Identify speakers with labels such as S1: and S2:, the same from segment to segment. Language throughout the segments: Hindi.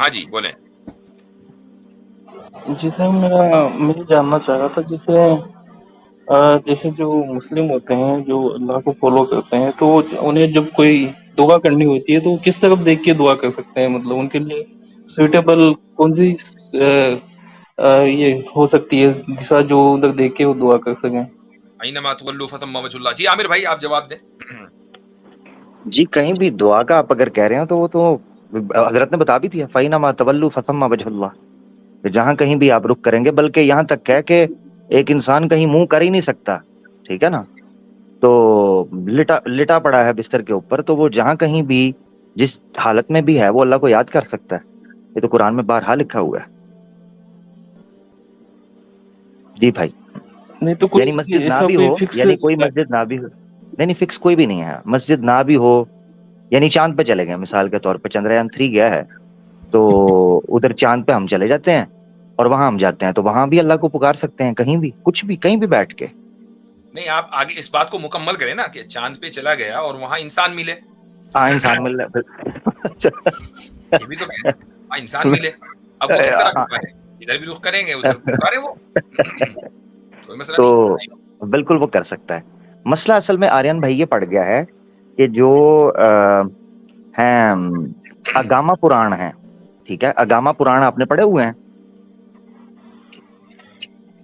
S1: हाँ जी, बोलें।
S2: जी सर, मैं जानना चाह रहा था, जैसे जो मुस्लिम होते हैं, जो अल्लाह को फॉलो करते हैं, तो उन्हें जब कोई दुआ करनी होती है तो वो किस तरफ देख के दुआ कर सकते हैं? मतलब उनके लिए सुइटेबल कौन सी ये हो सकती है दिशा जो उधर देख के वो दुआ कर सकें?
S1: अइन्नमा तुवल्लू फसम्मा वजहुल्लाह। जी आमिर भाई, आप जवाब दें।
S3: जी कहीं भी दुआ का आप अगर कह रहे हो तो वो तो हजरत ने बता भी दिया, फ़इन्नमा तवल्लू फसम्मा वजहुल्लाह, कि जहां कहीं भी आप रुख करेंगे, बल्कि यहाँ तक कह के एक इंसान कहीं मुंह कर ही नहीं सकता, ठीक है ना। तो लिटा लिटा पड़ा है बिस्तर के ऊपर, तो वो जहां कहीं भी जिस हालत में भी है वो अल्लाह को याद कर सकता है। ये तो कुरान में बारहा लिखा हुआ है। जी भाई।
S2: नहीं तो
S3: यानी
S2: कोई
S3: मस्जिद ना
S2: ऐसा
S3: भी
S2: कोई
S3: हो,
S2: फिक्स?
S3: यानी कोई मस्जिद ना भी हो, नहीं नहीं फिक्स कोई भी नहीं है, मस्जिद ना भी हो, यानी चांद पे चले गए मिसाल के तौर पे, चंद्रयान 3 गया है, तो उधर चांद पे हम चले जाते हैं और वहां हम जाते हैं, तो वहां भी अल्लाह को पुकार सकते हैं, कहीं भी कुछ भी कहीं भी बैठ के।
S1: नहीं, आप आगे इस बात को मुकम्मल करें ना कि चांद पे चला गया और वहां इंसान मिले।
S3: हाँ इंसान मिल रहा
S1: ये भी तो कहें ना, वहां इंसान मिले। अब वो किस तरह पुकारे? इधर भी रुख करेंगे, उधर पुकारे वो। कोई मसला नहीं।
S3: तो बिल्कुल वो कर सकता है। मसला असल में आर्यन भाई ये पड़ गया है कि जो हैं अगामा पुराण है, ठीक है, अगामा पुराण आपने पढ़े हुए हैं?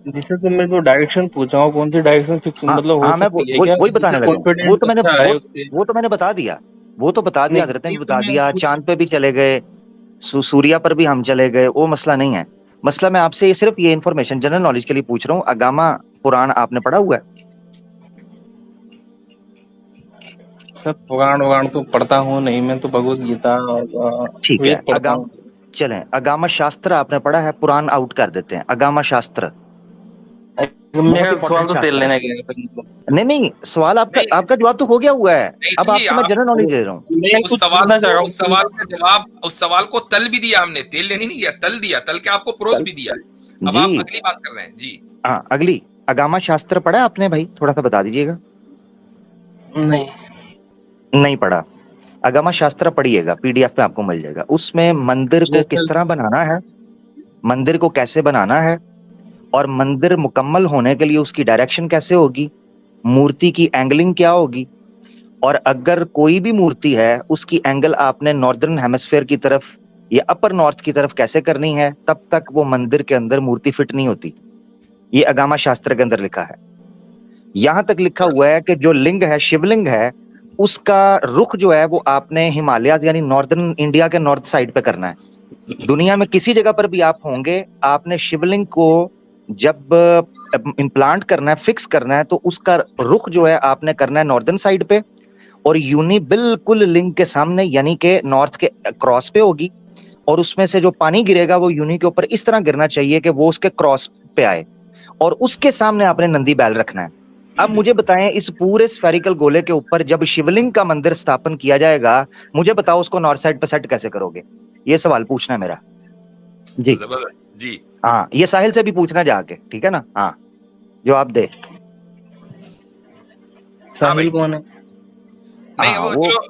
S2: जिसे तो मैं जो डायरेक्शन पूछा हूँ, कौन सी डायरेक्शन फिक्स
S3: हाँ
S2: मतलब हो
S3: हाँ, मैं
S2: सकती है क्या,
S3: वही
S2: जिससे
S3: बताने लगा हूँ।
S2: कॉन्फिडेंस अच्छा है उससे?
S3: वो तो मैंने बता दिया, वो तो बता दिया,
S2: नहीं,
S3: हजरत ने भी
S2: वही तो
S3: बता
S2: मैं
S3: दिया,
S2: पूछ
S3: चांद पे भी चले गए, सूर्या पर भी हम चले गए, वो मसला नहीं है। मसला मैं आपसे ये सिर्फ ये इन्फॉर्मेशन जनरल नॉलेज के लिए पूछ रहा हूँ, अगामा पुराण आपने पढ़ा हुआ है?
S2: सर, पुराण वुराण तो पढ़ता हूँ नहीं, मैं तो भगवत गीता
S3: ठीक है,
S2: वेद पढ़ता हूँ।
S3: चलें, अगामा शास्त्र आपने पढ़ा है? पुराण आउट कर देते हैं, अगामा शास्त्र बहुत
S2: मेरा सवाल
S3: इंपॉर्टेंट
S2: तो तेल
S3: शास्त्र है।
S2: लेने गया था, मतलब
S3: नहीं नहीं, सवाल आपका
S1: नहीं
S3: आपका जवाब तो हो गया हुआ है,
S1: नहीं
S3: अब
S1: जी,
S3: आपसे मैं
S1: आप
S3: जनरल नॉलेज दे रहा हूँ।
S2: मैं
S1: उस
S2: कुछ
S1: सवाल
S2: पूछना चाह
S1: को,
S2: रहा
S1: उस सवाल का
S2: हूँ।
S1: जवाब, उस सवाल को तल भी दिया हमने, तेल लेने नहीं दिया, तल दिया, तल के आपको परोस भी दिया है। अब
S3: जी
S1: आप अगली बात कर रहे हैं जी।
S3: हाँ, अगली अगामा शास्त्र पढ़ा है आपने भाई? थोड़ा सा बता दीजिएगा।
S2: नहीं,
S3: नहीं पढ़ा? अगामा शास्त्र पढ़िएगा, पीडीएफ पे आपको मिल जाएगा, उसमें मंदिर को
S2: जैसे
S3: किस तरह बनाना है, मंदिर को कैसे बनाना है, और मंदिर मुकम्मल होने के लिए उसकी डायरेक्शन कैसे होगी, मूर्ति की एंगलिंग क्या होगी, और अगर कोई भी मूर्ति है उसकी एंगल आपने नॉर्दर्न हेमिस्फेयर की तरफ या अपर नॉर्थ की तरफ कैसे करनी है, तब तक वो मंदिर के अंदर मूर्ति फिट नहीं होती। ये अगामा शास्त्र के अंदर लिखा है। यहां तक लिखा हुआ है कि जो लिंग है, शिवलिंग है, उसका रुख जो है वो आपने हिमालय यानी नॉर्दर्न इंडिया के नॉर्थ साइड पे करना है। दुनिया में किसी जगह पर भी आप होंगे, आपने शिवलिंग को जब इम्प्लांट करना है, फिक्स करना है, तो उसका रुख जो है आपने करना है नॉर्दर्न साइड पे, और यूनी बिल्कुल लिंग के सामने यानी कि नॉर्थ के क्रॉस पे होगी, और उसमें से जो पानी गिरेगा वो यूनी के ऊपर इस तरह गिरना चाहिए कि वो उसके क्रॉस पे आए, और उसके सामने आपने नंदी बैल रखना है। अब मुझे बताएं, इस पूरे स्फेरिकल गोले के ऊपर जब शिवलिंग का मंदिर स्थापन किया जाएगा, मुझे बताओ उसको नॉर्थ साइड पे सेट कैसे करोगे? ये सवाल पूछना है मेरा। जी
S1: जबरदस्त जी।
S3: हाँ, ये साहिल से भी पूछना जाके, ठीक है ना। हाँ जवाब दे।
S1: हाँ
S2: साहिल
S1: भाई।
S2: कौन है?
S1: नहीं,
S3: हाँ
S1: वो
S3: वो
S1: चलो,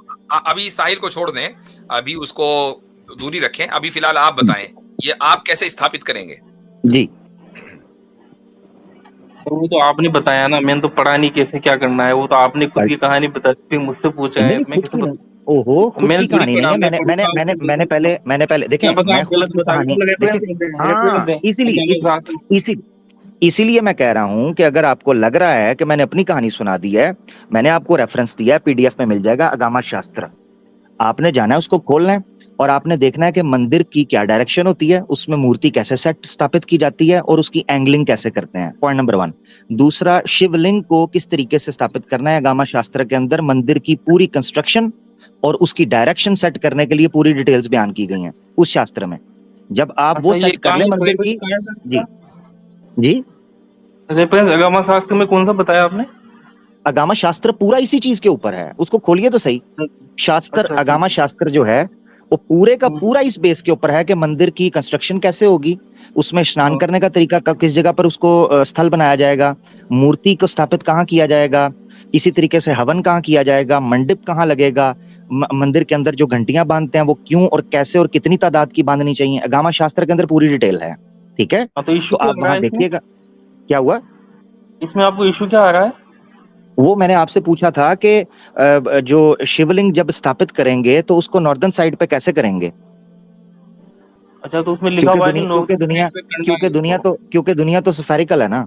S1: अभी साहिल को छोड़ दें, अभी उसको दूरी रखें। अभी फिलहाल आप बताएं, ये आप कैसे स्थापित करेंगे?
S3: जी
S2: सर, वो तो आपने बताया ना, मैंने तो पढ़ा नहीं कैसे क्या करना है, वो तो आपने खुद की कहानी बता फिर मुझसे पूछा
S3: नहीं
S2: है,
S3: नहीं,
S2: मैं
S3: खुद
S2: कैसे
S3: की नहीं,
S2: बता?
S3: ओहो खुद
S2: मैंने
S3: की
S2: थोड़ी
S3: कहानी नहीं
S2: पढ़ा,
S3: है।
S2: मैं
S3: मैंने मैंने
S2: पढ़ूंगा
S3: मैंने
S2: तो
S3: मैंने पहले
S2: क्या
S3: देखें,
S2: पता
S3: मैं
S2: आप
S3: खुद
S2: गलत
S3: की
S2: बता
S3: कहानी
S2: रहे
S3: देखें।
S2: हैं, रेफरेंस
S3: हाँ
S2: दें,
S3: इसीलिए
S2: मेरे साथ।
S3: इसी इसीलिए मैं कह रहा हूं कि अगर आपको लग रहा है कि मैंने अपनी कहानी सुना दी है, मैंने आपको रेफरेंस दिया है, पीडीएफ में मिल जाएगा, अगामा शास्त्र। आपने जाना है, उसको खोलना है, और आपने देखना है कि मंदिर की क्या डायरेक्शन होती है, उसमें मूर्ति कैसे सेट स्थापित की जाती है, और उसकी एंगलिंग कैसे करते हैं, पॉइंट नंबर 1। दूसरा, शिवलिंग को किस तरीके से स्थापित करना है, अगामा शास्त्र के अंदर मंदिर की पूरी कंस्ट्रक्शन और उसकी डायरेक्शन सेट करने के लिए पूरी डिटेल्स बयान की गई हैं उस शास्त्र में। जब आप वो
S2: अच्छा, ये
S3: सेट कर
S2: कहाँ
S3: ले
S2: है,
S3: मंदिर
S2: रेफरेंस
S3: की।
S2: कहाँ है सर
S3: जी
S2: इसका?
S3: जी,
S2: रेफरेंस अगामा शास्त्र में कौन सा बताया आपने?
S3: अगामा शास्त्र पूरा इसी चीज के ऊपर है, उसको खोलिए तो सही। शास्त्र,
S2: अच्छा, ठीक
S3: अगामा
S2: है।
S3: शास्त्र जो है वो पूरे का
S2: हम्म,
S3: पूरा इस बेस के ऊपर है कि मंदिर की कंस्ट्रक्शन कैसे होगी, उसमें स्नान
S2: हाँ,
S3: करने का तरीका किस जगह पर उसको स्थल बनाया जाएगा, मूर्ति को स्थापित कहाँ किया जाएगा, इसी तरीके से हवन कहाँ किया जाएगा, मंडप कहाँ लगेगा, मंदिर के अंदर जो घंटियां बांधते हैं वो क्यों और कैसे और कितनी तादाद की बांधनी चाहिए, अगामा शास्त्र के अंदर पूरी डिटेल है, ठीक है।
S2: हाँ, तो इशू
S3: तो
S2: क्या
S3: आप
S2: आ रहा
S3: वहां
S2: है इसमें?
S3: देखिएगा क्या हुआ।
S2: इसमें आपको इशू क्या आ रहा है?
S3: वो मैंने आपसे पूछा था कि जो शिवलिंग जब स्थापित करेंगे तो उसको नॉर्दर्न साइड पे कैसे करेंगे,
S2: अच्छा, तो उसमें लिखा हुआ है कि
S3: क्योंकि दुनिया तो स्फेरिकल है ना,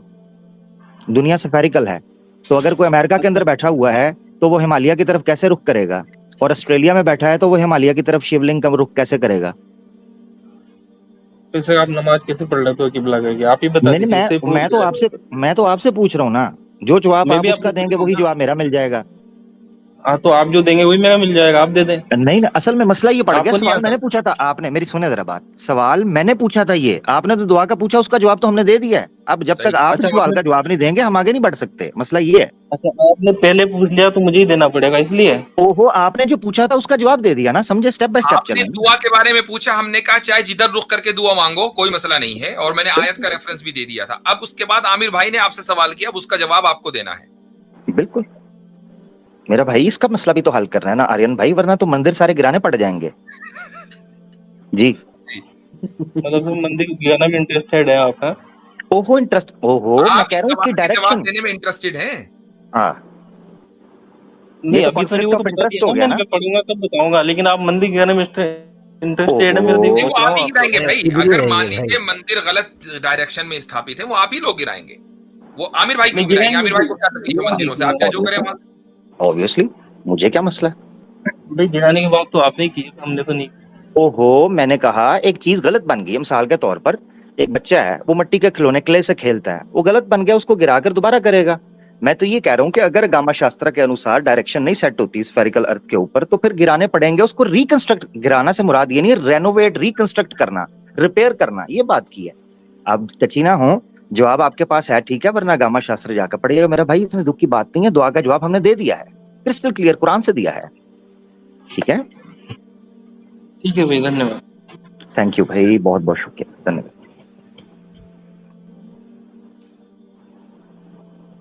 S3: दुनिया स्फेरिकल है। तो अगर कोई अमेरिका के अंदर बैठा हुआ है तो वो हिमालय की तरफ कैसे रुख करेगा, और ऑस्ट्रेलिया में बैठा है तो वो हिमालय की तरफ शिवलिंग का रुख कैसे करेगा।
S2: तो सर आप नमाज कैसे पढ़ लेते हो किबला करके? आप ही बता
S3: नहीं
S2: दीजिए, उससे प्रूफ हो जाएगा।
S3: मैं तो आपसे पूछ रहा हूँ ना, जो जवाब
S2: मैं
S3: आप
S2: भी
S3: उसका
S2: आपको पूछ
S3: देंगे
S2: रहा हूँ
S3: वही
S2: ना।
S3: जवाब मेरा मिल जाएगा।
S2: हाँ, तो आप जो देंगे वही मेरा मिल जाएगा, आप दे दें।
S3: नहीं ना, असल में मसला ये पड़ गया,
S2: आपको नहीं
S3: सवाल
S2: आता?
S3: मैंने पूछा था, आपने मेरी सुने जरा बात, सवाल मैंने पूछा था, ये आपने तो दुआ का पूछा, उसका जवाब तो हमने दे दिया है। अब जब
S1: सही
S3: तक आप
S2: अच्छा,
S3: इस सवाल
S2: आपने
S3: का जवाब नहीं देंगे हम आगे नहीं बढ़ सकते, मसला ये है।
S2: अच्छा आपने पहले पूछ लिया तो मुझे ही देना पड़ेगा इसलिए?
S3: ओहो, आपने जो पूछा था उसका जवाब दे दिया ना, समझे, स्टेप बाय स्टेप
S1: आपने
S3: चलेंगे।
S1: दुआ के बारे में पूछा, हमने कहा चाहे जिधर रुख करके दुआ मांगो, कोई मसला नहीं है, और मैंने आयत का रेफरेंस भी दे दिया था। अब उसके बाद आमिर भाई ने आपसे सवाल किया, अब उसका जवाब आपको देना है।
S3: बिल्कुल मेरा भाई, इसका मसला भी तो हल करना है ना आर्यन भाई, वरना तो मंदिर सारे गिराने पड़ जाएंगे। जी
S2: मतलब तो मंदिर को गिराना में इंटरेस्टेड है आप? हाँ,
S3: ओहो इंटरेस्ट, ओहो मैं
S1: आप
S3: कह
S1: इस
S3: रहा हूँ इसकी
S1: सवाल के जवाब
S3: डायरेक्शन।
S1: देने में इंटरेस्टेड हैं?
S3: हाँ, ये
S2: नहीं
S3: तो
S2: अभी तो नहीं,
S3: कॉन्फ्लिक्ट
S2: वो तो
S3: ऑफ
S2: बता
S3: इंटरेस्ट
S2: दिया
S3: हो
S2: ना
S3: गया
S2: मैंने,
S3: ना।
S2: मैं पढ़ूंगा तब बताऊंगा, लेकिन आप मंदिर गिराने में इंटरेस्टेड है, मैं
S3: ओहो,
S2: नहीं
S1: नहीं, वो
S2: पूछ रहा
S1: आप
S2: हूँ
S1: ही
S2: आपको।
S1: गिराएंगे भाई।
S4: इधर ही
S1: अगर मान
S4: रहेंगे भाई।
S1: लीजिए मंदिर गलत डायरेक्शन में स्थापित है, वो आप ही लोग गिराएंगे। वो आमिर भाई
S2: नहीं
S1: क्यों गिराएंगे? आमिर भाई
S2: गिराएंगे,
S1: को क्या तकलीफ है मंदिरों से? आप चाहे जो करें वहां।
S3: ऑब्वियसली मुझे क्या मसला है।
S2: भाई गिराने की बात तो आपने ही की है, हमने तो नहीं की।
S3: ओहो, मैंने कहा एक चीज गलत बन गई है, मिसाल के तौर पर एक बच्चा है, वो मिट्टी के खिलौने क्ले से खेलता है, वो गलत बन गया, उसको गिराकर दोबारा करेगा। मैं तो ये कह रहा हूँ कि अगर गामा शास्त्र के अनुसार डायरेक्शन नहीं सेट होती स्फेरिकल अर्थ के ऊपर तो फिर गिराने पड़ेंगे, उसको रिकंस्ट्रक्ट, गिराना से मुराद ये नहीं है, रेनोवेट, रिकंस्ट्रक्ट करना, रिपेयर करना, ये बात की है। अब टचीना हो, जवाब आपके पास है ठीक है, वरना गामा शास्त्र जाकर पड़ेगा मेरा भाई, इतने दुख की बात नहीं है, दुआ का जवाब हमने दे दिया है, क्रिस्टल क्लियर कुरान से दिया है, ठीक है।
S2: ठीक है भाई, धन्यवाद।
S3: थैंक यू भाई, बहुत बहुत शुक्रिया, धन्यवाद।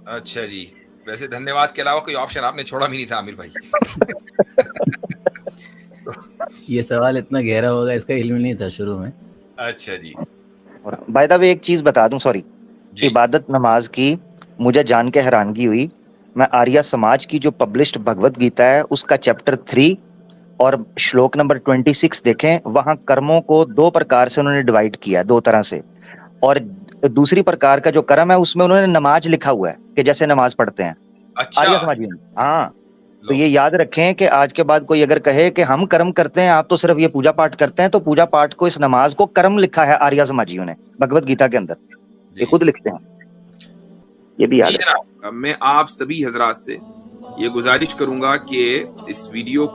S1: अच्छा जी, वैसे धन्यवाद के अलावा कोई ऑप्शन आपने छोड़ा भी नहीं था आमिर भाई।
S4: ये सवाल इतना गहरा होगा इसका इल्म नहीं था शुरू में।
S1: अच्छा जी,
S3: और बाय द वे एक चीज बता दूं, सॉरी,
S1: जी
S3: इबादत नमाज की मुझे जान के हैरानगी हुई, मैं आर्या समाज की जो पब्लिश्ड भगवत गीता है उसका चैप्टर 3 और श्लोक नंबर 26 देखें, वहां कर्मों को दो प्रकार से उन्होंने डिवाइड किया, दो तरह से, और दूसरी प्रकार का जो कर्म है उसमें उन्होंने नमाज लिखा हुआ है कि जैसे नमाज पढ़ते हैं
S1: अच्छा।
S3: आर्या समाजी में। हाँ, तो
S1: लो,
S3: ये याद रखें कि आज के बाद कोई अगर कहे कि हम कर्म करते हैं, आप तो सिर्फ ये पूजा पाठ करते हैं, तो पूजा पाठ को, इस नमाज को कर्म लिखा है आर्या समाजियों ने भगवत गीता के अंदर, ये
S1: जी
S3: खुद लिखते हैं, ये भी याद
S1: जी
S3: है।
S1: जनाब, मैं आप सभी हजरात से ये गुजारिश करूंगा कि इस वीडियो